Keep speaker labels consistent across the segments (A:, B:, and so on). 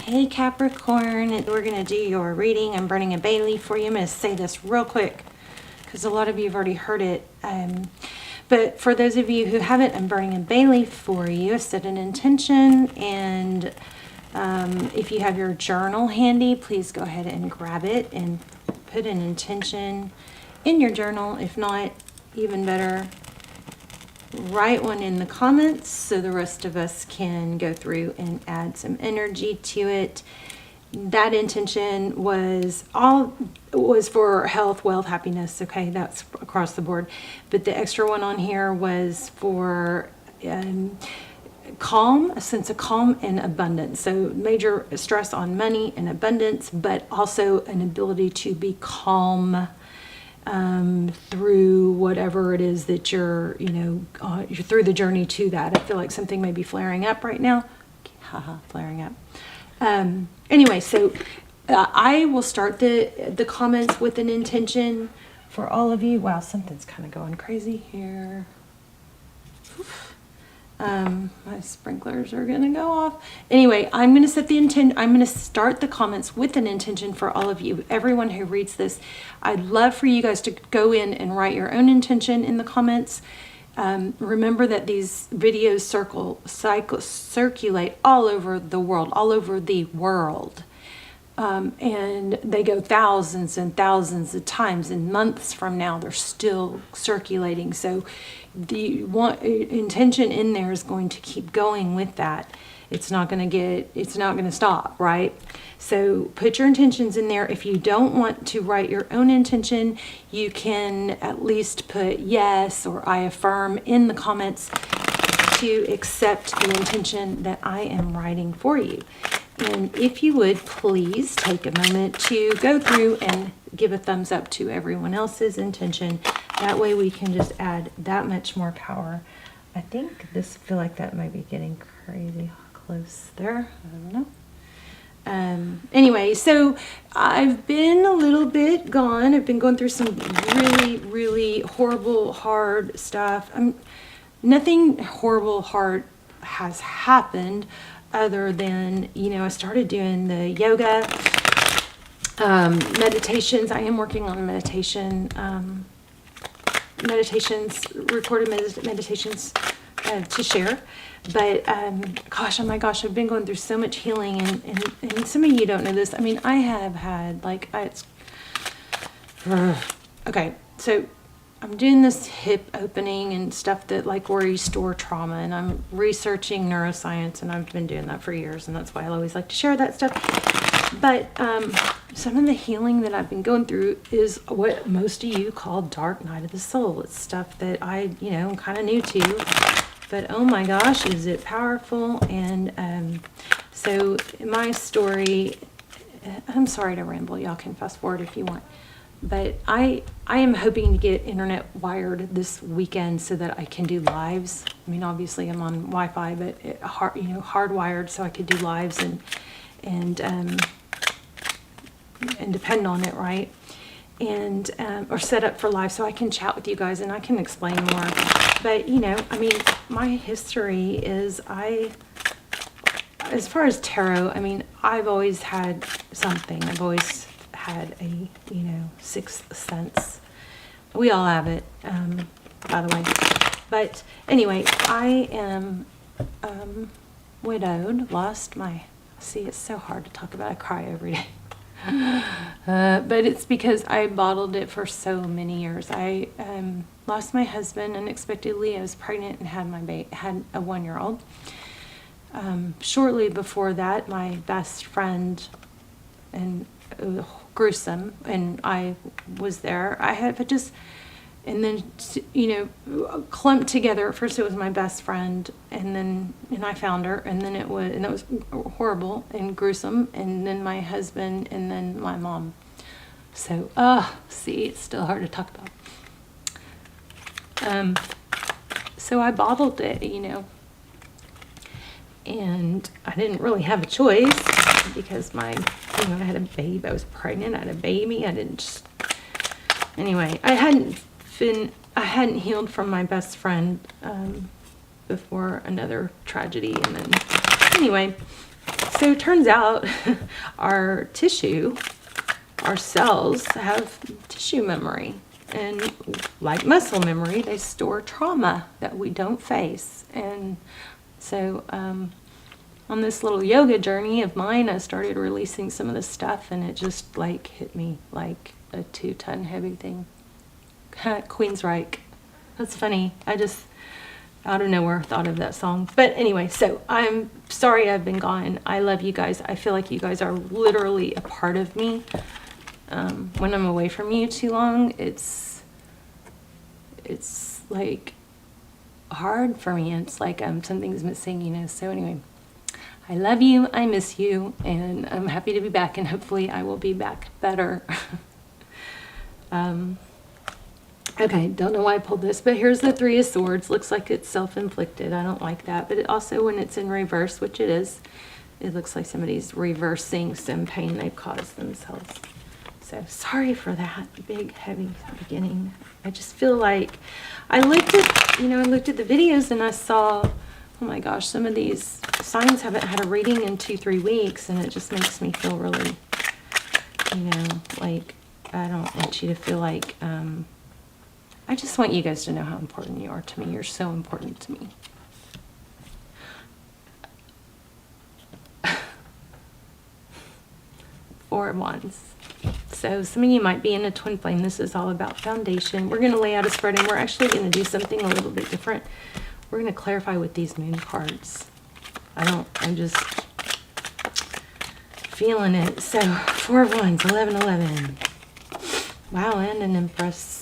A: Hey Capricorn, we're going to do your reading. I'm burning a bay leaf for you. I'm going to say this real quick because a lot of you have already heard it. But for those of you who haven't, I'm burning a bay leaf for you. I set an intention, and if you have your journal handy, please go ahead and grab it and put an intention in your journal. If not, even better, write one in the comments so the rest of us can go through and add some energy to it. That intention was for health, wealth, happiness. Okay, that's across the board. But the extra one on here was for calm, a sense of calm and abundance. So major stress on money and abundance, but also an ability to be calm through whatever it is that you're through the journey to that. I feel like something may be flaring up right now. Haha, flaring up. Anyway, so I will start the comments with an intention for all of you. Wow, something's kind of going crazy here. Oof. My sprinklers are gonna go off. Anyway, I'm gonna set the intent. I'm gonna start the comments with an intention for all of you, everyone who reads this. I'd love for you guys to go in and write your own intention in the comments. Remember that these videos circulate all over the world, and they go thousands and thousands of times, and months from now they're still circulating. So the intention in there is going to keep going with that. It's not going to stop, right? So put your intentions in there. If you don't want to write your own intention, you can at least put yes or I affirm in the comments to accept the intention that I am writing for you. And if you would, please take a moment to go through and give a thumbs up to everyone else's intention. That way we can just add that much more power. I feel like that might be getting crazy close there. I don't know. Anyway, so I've been a little bit gone. I've been going through some really, really horrible, hard stuff. Nothing horrible, hard has happened other than, I started doing the yoga, meditations. I am working on meditations, recorded meditations to share. But gosh, oh my gosh, I've been going through so much healing, and some of you don't know this. I mean, I have had okay, so I'm doing this hip opening and stuff that where you store trauma, and I'm researching neuroscience, and I've been doing that for years, and that's why I always like to share that stuff. But some of the healing that I've been going through is what most of you call dark night of the soul. It's stuff that I, am kind of new to, but oh my gosh, is it powerful. And so my story, I'm sorry to ramble, y'all can fast forward if you want, but I am hoping to get internet wired this weekend so that I can do lives. I mean, obviously I'm on Wi-Fi, but hardwired so I could do lives and depend on it, right? And or set up for live so I can chat with you guys and I can explain more. But my history is as far as tarot, I've always had something. I've always had a sixth sense. We all have it, by the way. But anyway, I am widowed, lost my, see, it's so hard to talk about. I cry every day. But it's because I bottled it for so many years. I lost my husband unexpectedly. I was pregnant and had a 1-year-old. Shortly before that, my best friend, and gruesome, and I was there. I had just, and then clumped together. At first it was my best friend, and I found her, and that was horrible and gruesome, and then my husband, and then my mom. So see, it's still hard to talk about. So I bottled it, and I didn't really have a choice because I had a baby. I was pregnant. I had a baby. Anyway, I hadn't healed from my best friend before another tragedy, and then anyway, So it turns out our tissue, our cells have tissue memory. And like muscle memory, they store trauma that we don't face. And so on this little yoga journey of mine, I started releasing some of this stuff, and it just like hit me like a 2-ton heavy thing. Queensryche. That's funny. I just out of nowhere thought of that song. But anyway, so I'm sorry I've been gone. I love you guys. I feel like you guys are literally a part of me. When I'm away from you too long, it's like hard for me. It's like something's missing, you know. So anyway, I love you. I miss you, and I'm happy to be back. And hopefully, I will be back better. Okay, don't know why I pulled this, but here's the Three of Swords. Looks like it's self-inflicted. I don't like that. But it also, when it's in reverse, which it is, it looks like somebody's reversing some pain they've caused themselves. So sorry for that big, heavy beginning. I just feel like I looked at the videos and I saw, oh my gosh, some of these signs haven't had a reading in 2-3 weeks, and it just makes me feel really, you know, like I don't want you to feel like, I just want you guys to know how important you are to me. You're so important to me. Four of Wands. So some of you might be in a twin flame. This is all about foundation. We're going to lay out a spread, and we're actually going to do something a little bit different. We're going to clarify with these moon cards. I'm just feeling it. So Four of Wands, 11-11. Wow, and an Empress.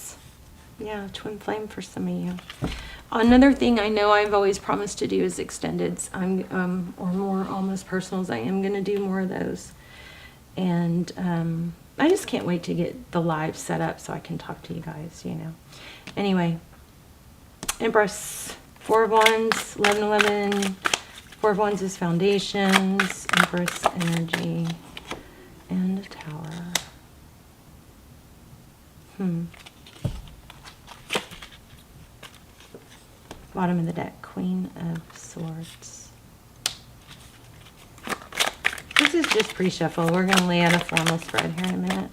A: Yeah, twin flame for some of you. Another thing I know I've always promised to do is extendeds. Or more almost personals. I am going to do more of those. And I just can't wait to get the live set up so I can talk to you guys, you know. Anyway, Empress, Four of Wands, 11-11. Four of Wands is foundations, Empress energy, and a Tower. Bottom of the deck, Queen of Swords. This is just pre-shuffle. We're going to lay out a formal spread here in a minute.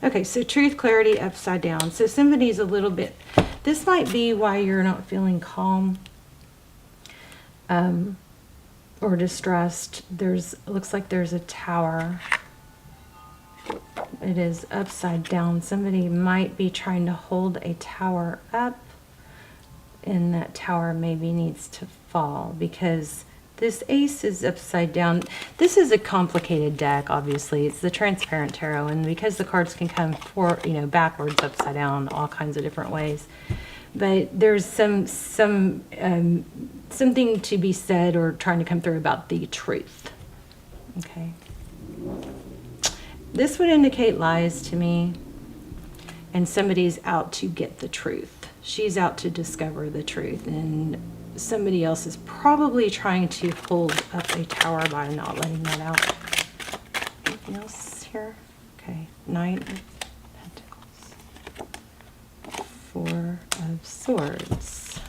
A: Okay, so truth, clarity, upside down. So somebody's a little bit, this might be why you're not feeling calm or distressed. Looks like there's a tower. It is upside down. Somebody might be trying to hold a tower up, and that tower maybe needs to fall because this ace is upside down. This is a complicated deck, obviously. It's the transparent tarot, and because the cards can come backwards, upside down, all kinds of different ways. But there's something to be said or trying to come through about the truth. Okay. This would indicate lies to me, and somebody's out to get the truth. She's out to discover the truth, and somebody else is probably trying to hold up a tower by not letting that out. Anything else here? Okay, Knight of Pentacles. Four of Swords.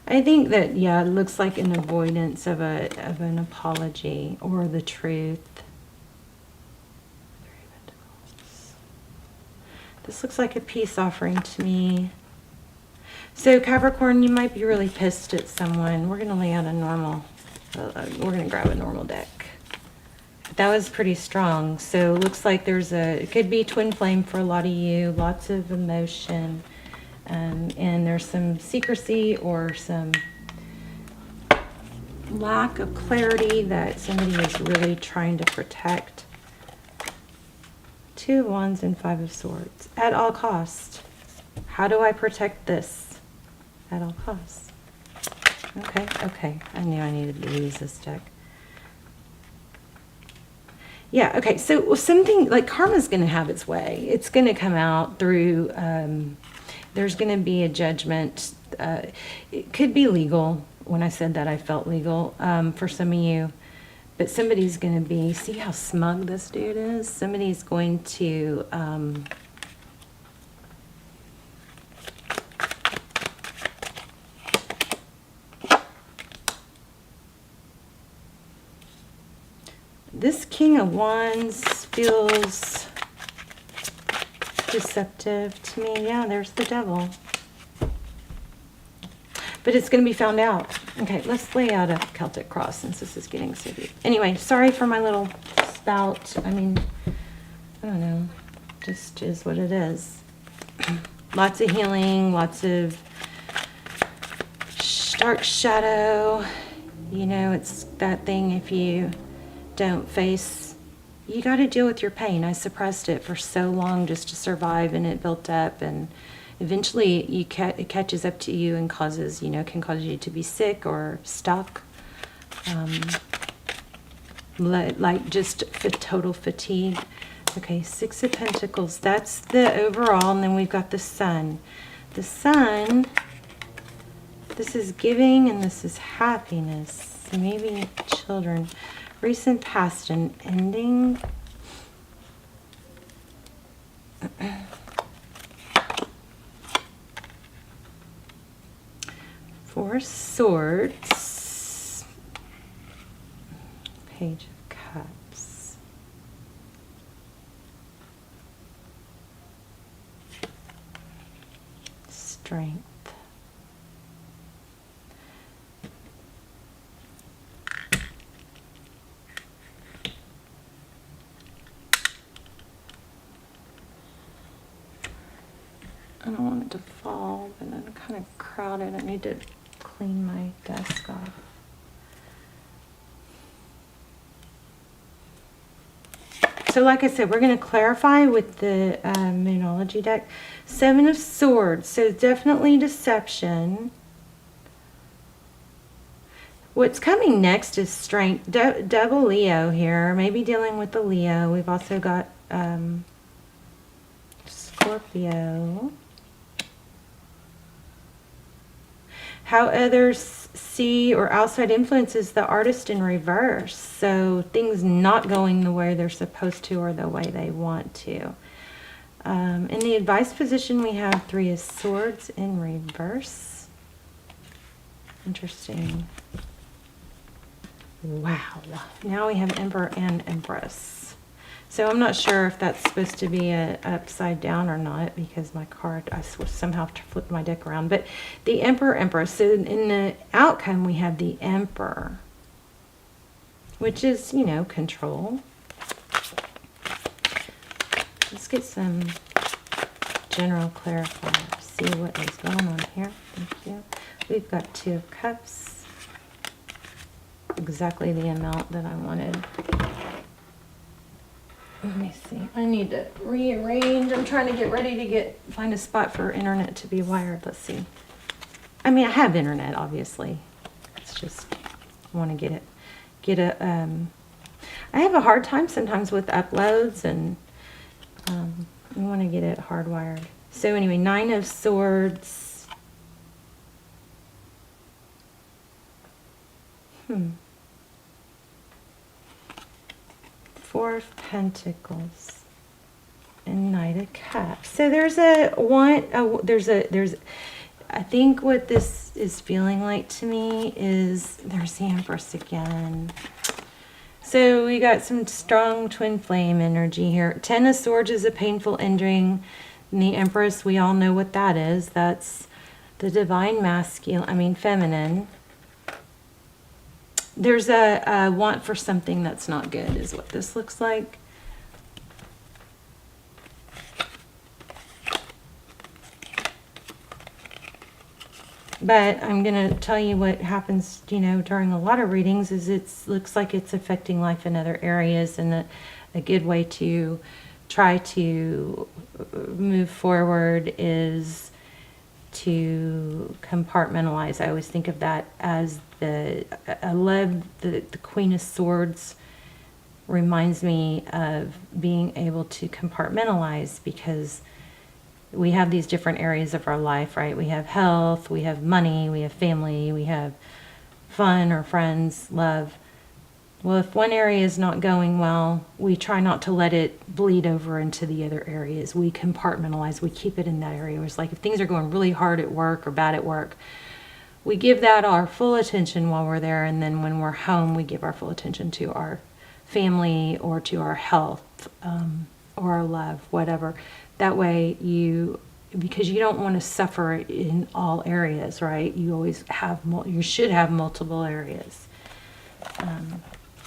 A: I think that, yeah, it looks like an avoidance of an apology or the truth. Three of Pentacles. This looks like a peace offering to me. So Capricorn, you might be really pissed at someone. We're going to lay out a normal, we're going to grab a normal deck. That was pretty strong. So it looks like it could be twin flame for a lot of you, lots of emotion. And there's some secrecy or some lack of clarity that somebody is really trying to protect. Two of Wands and Five of Swords. At all costs. How do I protect this? At all costs. Okay. I knew I needed to use this deck. Yeah, okay. So something like karma's going to have its way. It's going to come out through... there's going to be a judgment. It could be legal. When I said that, I felt legal for some of you. But somebody's going to be... See how smug this dude is? Somebody's going to... This King of Wands feels deceptive to me. Yeah, there's the Devil. But it's going to be found out. Okay, let's lay out a Celtic cross since this is getting so deep. Anyway, sorry for my little spout. I mean, I don't know. Just is what it is. Lots of healing, lots of dark shadow. You know, it's that thing, if you don't face, you got to deal with your pain. I suppressed it for so long just to survive, and it built up, and eventually it catches up to you and causes, you know, can cause you to be sick or stuck. Like just total fatigue. Okay, Six of Pentacles. That's the overall, and then we've got the Sun. The Sun, this is giving and this is happiness. Maybe children. Recent past and ending. Four Swords. Page of Cups. Strength. I don't want it to fall, but I'm kind of crowded. I need to clean my desk off. So like I said, we're going to clarify with the Moonology deck. Seven of Swords. So definitely deception. What's coming next is strength. Double Leo here. Maybe dealing with the Leo. We've also got Scorpio. How others see or outside influences the artist in reverse. So things not going the way they're supposed to or the way they want to. In the advice position, we have Three of Swords in reverse. Interesting. Wow. Now we have Emperor and Empress. So I'm not sure if that's supposed to be upside down or not, because my card, I somehow flipped my deck around. But the Emperor, Empress. So in the outcome, we have the Emperor, which is, you know, control. Let's get some general clarifier. See what is going on here. Thank you. We've got Two of Cups. Exactly the amount that I wanted. Let me see. I need to rearrange. I'm trying to get ready to find a spot for internet to be wired. Let's see. I mean, I have internet, obviously. It's just I want to I have a hard time sometimes with uploads, and I want to get it hardwired. So anyway, Nine of Swords. Four of Pentacles and Knight of Cups. So there's I think what this is feeling like to me is there's the Empress again. So we got some strong twin flame energy here. Ten of Swords is a painful ending. And the Empress, we all know what that is. That's the divine feminine. There's a want for something that's not good is what this looks like. But I'm going to tell you what happens, you know, during a lot of readings is it looks like it's affecting life in other areas, and a good way to try to move forward is to compartmentalize. I always think of that as I love the Queen of Swords reminds me of being able to compartmentalize, because we have these different areas of our life, right? We have health, we have money, we have family, we have fun or friends, love. Well, if one area is not going well, we try not to let it bleed over into the other areas. We compartmentalize, we keep it in that area. It's like if things are going really hard at work or bad at work, we give that our full attention while we're there, and then when we're home, we give our full attention to our family or to our health, or our love, whatever. That way because you don't want to suffer in all areas, right? You always have, you should have multiple areas.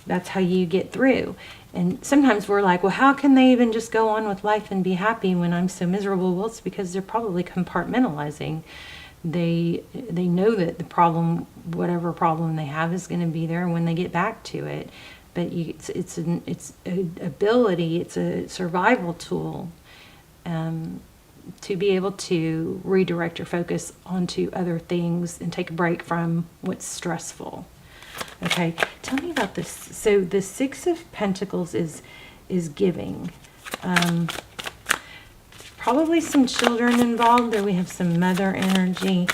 A: That's how you get through. And sometimes we're like, well, how can they even just go on with life and be happy when I'm so miserable? Well, it's because they're probably compartmentalizing. They know that the problem, whatever problem they have, is going to be there when they get back to it. But it's an ability, it's a survival tool, to be able to redirect your focus onto other things and take a break from what's stressful. Okay, tell me about this. So the Six of Pentacles is giving. Probably some children involved. There we have some mother energy.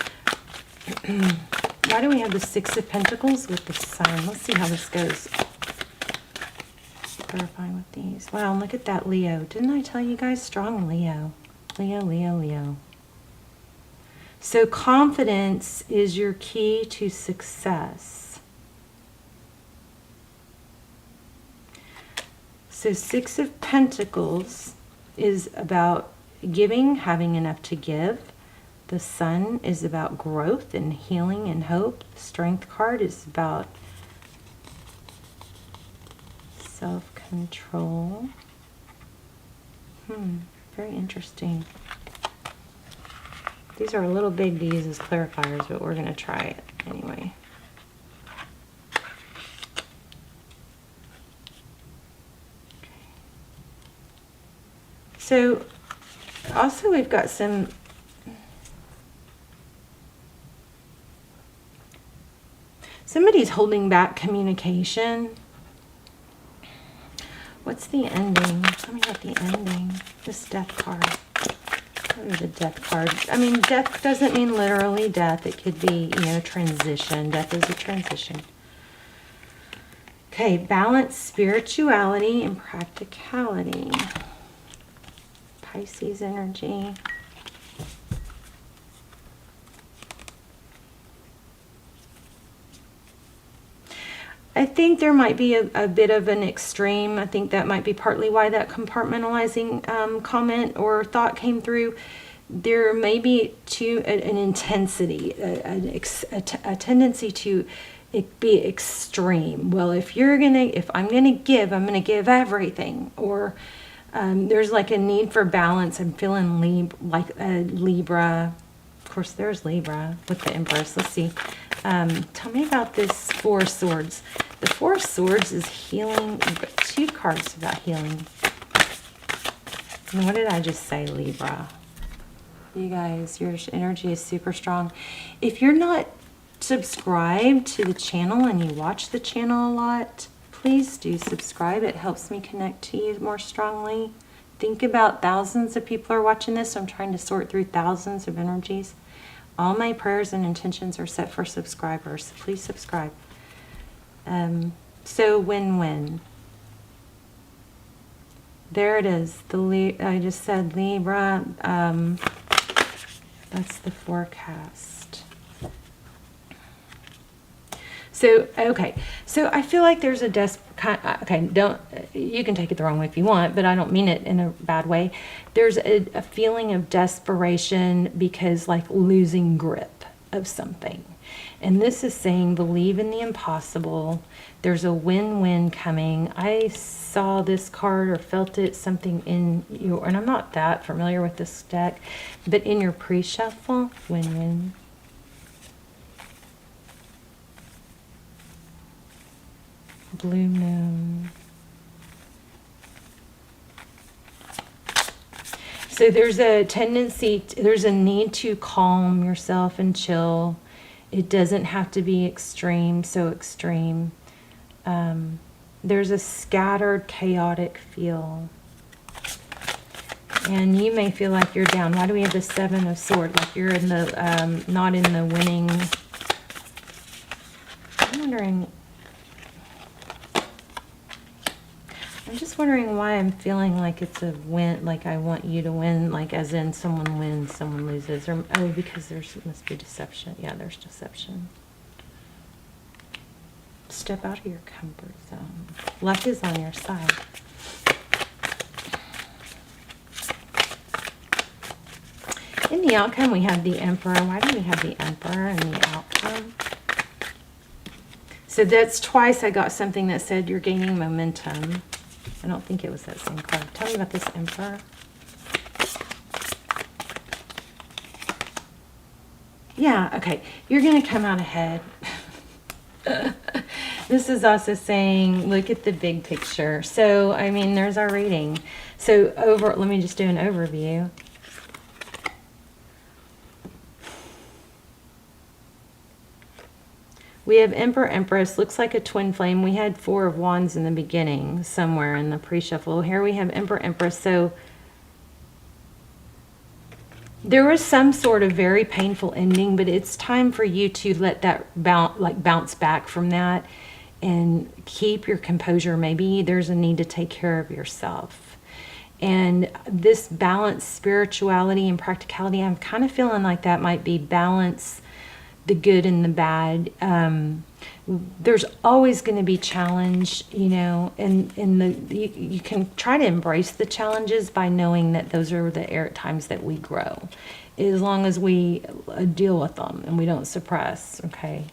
A: Why do we have the Six of Pentacles with the Sun? Let's see how this goes. Clarifying with these. Wow, look at that Leo. Didn't I tell you guys? Strong Leo. Leo, Leo, Leo. So confidence is your key to success. So Six of Pentacles is about giving, having enough to give. The Sun is about growth and healing and hope. The Strength card is about self-control. Very interesting. These are a little big to use as clarifiers, but we're going to try it anyway. So also we've got somebody's holding back communication. What's the ending? Tell me about the ending. This Death card. What is the Death card? I mean, death doesn't mean literally death. It could be, transition. Death is a transition. Okay, balance spirituality and practicality. Pisces energy. I think there might be a bit of an extreme. I think that might be partly why that compartmentalizing comment or thought came through. There may be an intensity, a tendency to it be extreme. Well, if I'm gonna give, I'm gonna give everything. Or there's like a need for balance. I'm feeling like a Libra. Of course, there's Libra with the Empress. Let's see. Tell me about this Four of Swords. The Four of Swords is healing. We've got two cards about healing. And what did I just say, Libra? You guys, your energy is super strong. If you're not subscribed to the channel and you watch the channel a lot, please do subscribe. It helps me connect to you more strongly. Think about thousands of people are watching this. So I'm trying to sort through thousands of energies. All my prayers and intentions are set for subscribers. So please subscribe. So win-win. There it is. I just said Libra. That's the forecast. So, okay. So I feel like there's a you can take it the wrong way if you want, but I don't mean it in a bad way. There's a feeling of desperation because like losing grip of something. And this is saying believe in the impossible. There's a win-win coming. I saw this card or felt it, something in your, and I'm not that familiar with this deck, but in your pre-shuffle, win-win. Blue moon. So there's a tendency, there's a need to calm yourself and chill. It doesn't have to be extreme, so extreme. There's a scattered, chaotic feel. And you may feel like you're down. Why do we have the Seven of Swords? Like you're in the, not in the winning. I'm just wondering why I'm feeling like it's a win, like I want you to win, like as in someone wins, someone loses. Or, oh, because must be deception. Yeah, there's deception. step out of your comfort zone. Luck is on your side. In the outcome, we have the Emperor. Why do we have the Emperor in the outcome? So that's twice I got something that said you're gaining momentum. I don't think it was that same card. Tell me about this Emperor. Yeah, okay. You're going to come out ahead. This is also saying, look at the big picture. So, I mean, there's our reading. So, let me just do an overview. We have Emperor, Empress. Looks like a twin flame. We had 4 of Wands in the beginning, somewhere in the pre-shuffle. Here we have Emperor, Empress. So there was some sort of very painful ending, but it's time for you to let that bounce back from that and keep your composure. Maybe there's a need to take care of yourself. And this balance, spirituality and practicality, I'm kind of feeling like that might be balance, the good and the bad. There's always going to be challenge, you know, and you can try to embrace the challenges by knowing that those are the times that we grow, as long as we deal with them and we don't suppress. Okay.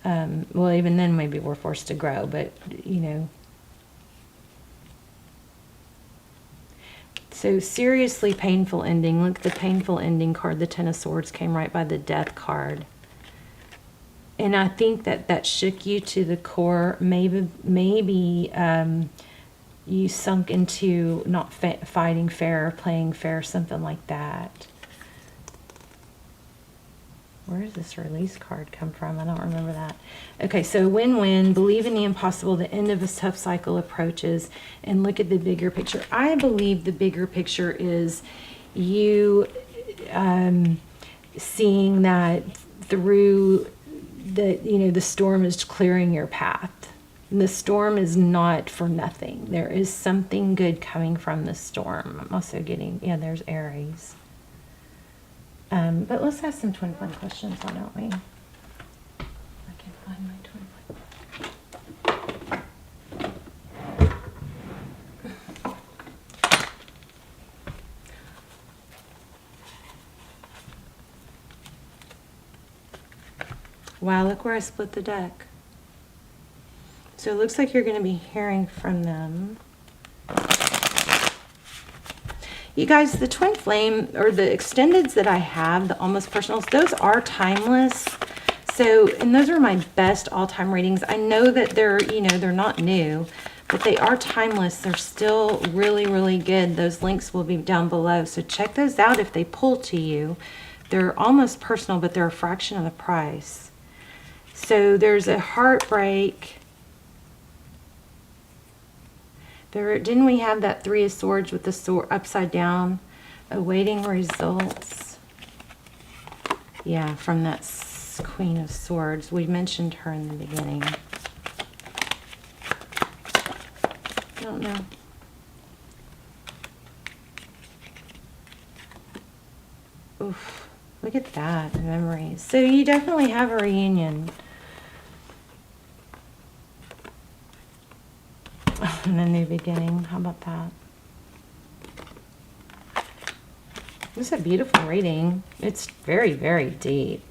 A: Well, even then maybe we're forced to grow, but you know. So seriously painful ending. Look, the painful ending card, the Ten of Swords, came right by the Death card. And I think that shook you to the core. Maybe you sunk into not fighting fair, playing fair, something like that. Where does this release card come from? I don't remember that. Okay, so win-win, believe in the impossible, the end of a tough cycle approaches, and look at the bigger picture. I believe the bigger picture is you seeing that through the storm is clearing your path. And the storm is not for nothing. There is something good coming from the storm. I'm also getting, yeah, there's Aries. But let's ask some twin flame questions, why don't we? I can find my twin flame. Wow, look where I split the deck. So it looks like you're going to be hearing from them. You guys, the twin flame, or the extendeds that I have, the almost personals, those are timeless. So, and those are my best all-time readings. I know that they're, they're not new, but they are timeless. They're still really, really good. Those links will be down below. So check those out if they pull to you. They're almost personal, but they're a fraction of the price. So there's a heartbreak. Didn't we have that Three of Swords with the sword upside down, awaiting results? Yeah, from that Queen of Swords. We mentioned her in the beginning. I don't know. Oof, look at that, memories. So you definitely have a reunion. And a new beginning. How about that? This is a beautiful reading. It's very, very deep.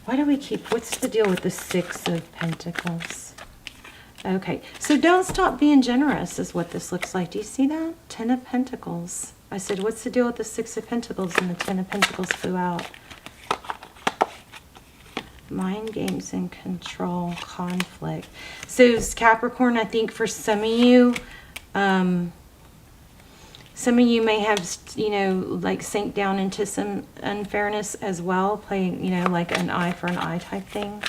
A: Why do we keep... What's the deal with the Six of Pentacles? Okay, so don't stop being generous is what this looks like. Do you see that? Ten of Pentacles. I said, what's the deal with the Six of Pentacles? And the Ten of Pentacles flew out. Mind games and control, conflict. So Capricorn, I think for some of you may have, like sink down into some unfairness as well, playing, like an eye for an eye type thing.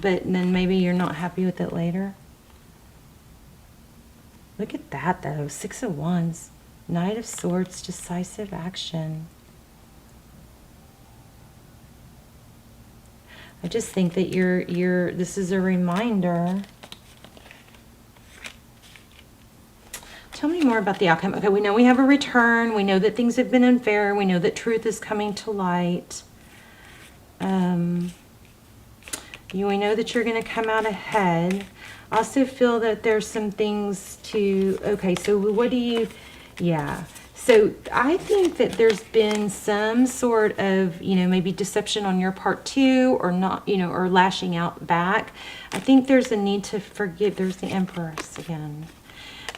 A: But then maybe you're not happy with it later. Look at that though, Six of Wands. Knight of Swords, decisive action. I just think that this is a reminder Tell me more about the outcome. Okay, we know we have a return. We know that things have been unfair. We know that truth is coming to light. We know that you're going to come out ahead. I also feel that there's some things to, okay, so what do you, yeah. So I think that there's been some sort of, maybe deception on your part too, or not, or lashing out back. I think there's a need to forgive. There's the Empress again.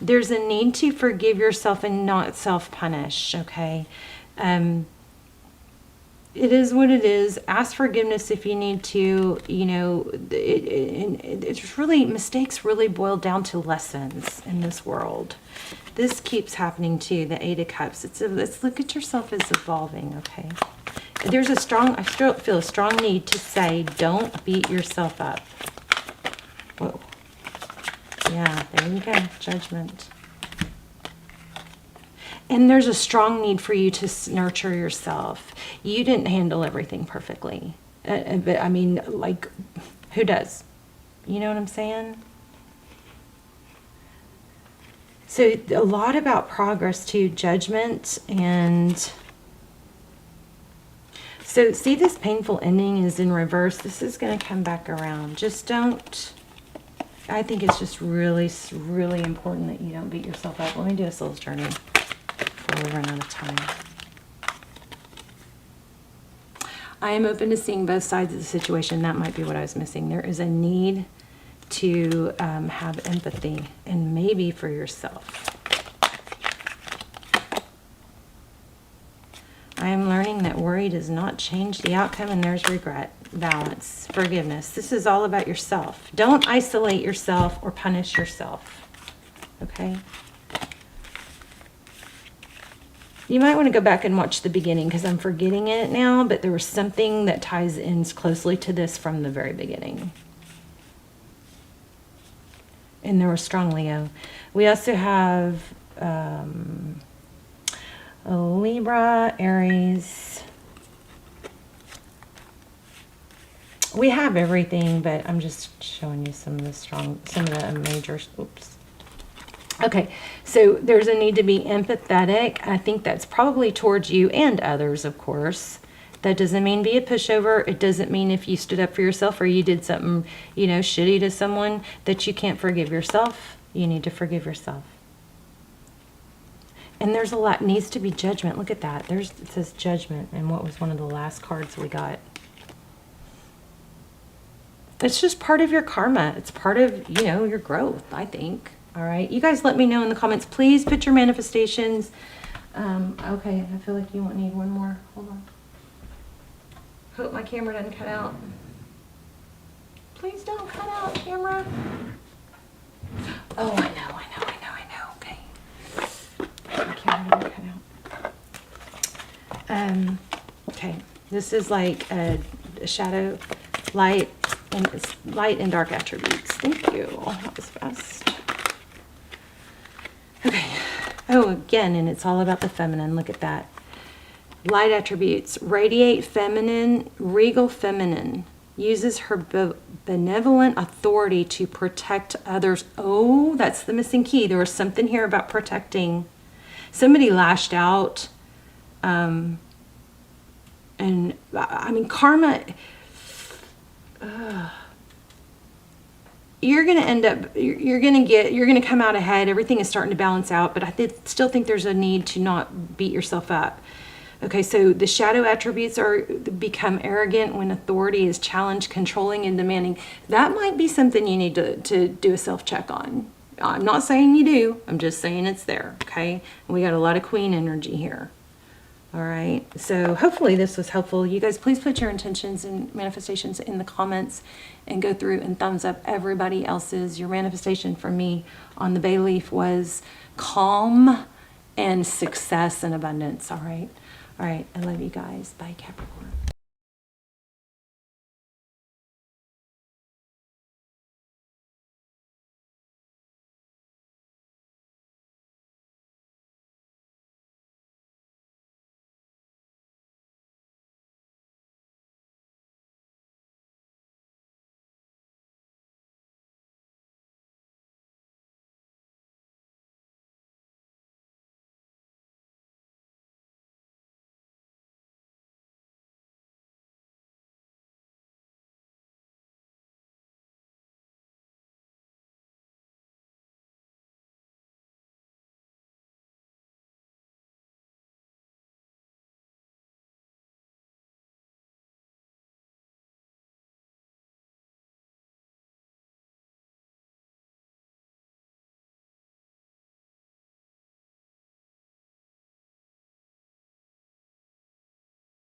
A: There's a need to forgive yourself and not self-punish, okay? It is what it is. Ask forgiveness if you need to. It's really, mistakes really boil down to lessons in this world. This keeps happening too, the Eight of Cups. Let's look at yourself as evolving, okay? There's I still feel a strong need to say, don't beat yourself up. Whoa. Yeah, there you go, Judgment. And there's a strong need for you to nurture yourself. You didn't handle everything perfectly. But I mean, like, who does? You know what I'm saying? So a lot about progress too, Judgment. And so see, this painful ending is in reverse. This is going to come back around. Just don't... I think it's just really, really important that you don't beat yourself up. Let me do a soul's journey before we run out of time. I am open to seeing both sides of the situation. That might be what I was missing. There is a need to have empathy, and maybe for yourself. I am learning that worry does not change the outcome, and there's regret. Balance, forgiveness. This is all about yourself. Don't isolate yourself or punish yourself. Okay? You might want to go back and watch the beginning because I'm forgetting it now, but there was something that ties in closely to this from the very beginning. And there was strong Leo. We also have Libra, Aries. We have everything, but I'm just showing you some of the major, oops. Okay, so there's a need to be empathetic. I think that's probably towards you and others, of course. That doesn't mean be a pushover. It doesn't mean if you stood up for yourself or you did something, shitty to someone that you can't forgive yourself. You need to forgive yourself. And there's a lot, needs to be judgment. Look at that. It says judgment, and what was one of the last cards we got? It's just part of your karma. It's part of, your growth, I think. All right. You guys let me know in the comments. Please put your manifestations. Okay. I feel like you won't need one more. Hold on. Hope my camera doesn't cut out. Please don't cut out, camera. Oh, I know. Okay. My camera didn't cut out. Okay. This is like a shadow, light and dark attributes. Thank you. That was fast. Okay. Oh, again, and it's all about the feminine. Look at that. Light attributes. Radiate feminine, regal feminine. Uses her benevolent authority to protect others. Oh, that's the missing key. There was something here about protecting. Somebody lashed out. And I mean, karma... you're going to end up, you're going to come out ahead. Everything is starting to balance out, but I still think there's a need to not beat yourself up. Okay, so the shadow attributes become arrogant when authority is challenged, controlling, and demanding. That might be something you need to do a self-check on. I'm not saying you do. I'm just saying it's there, okay? And we got a lot of queen energy here. All right, so hopefully this was helpful. You guys, please put your intentions and manifestations in the comments and go through and thumbs up everybody else's. Your manifestation from me on the bay leaf was calm and success and abundance. All right, I love you guys. Bye, Capricorn.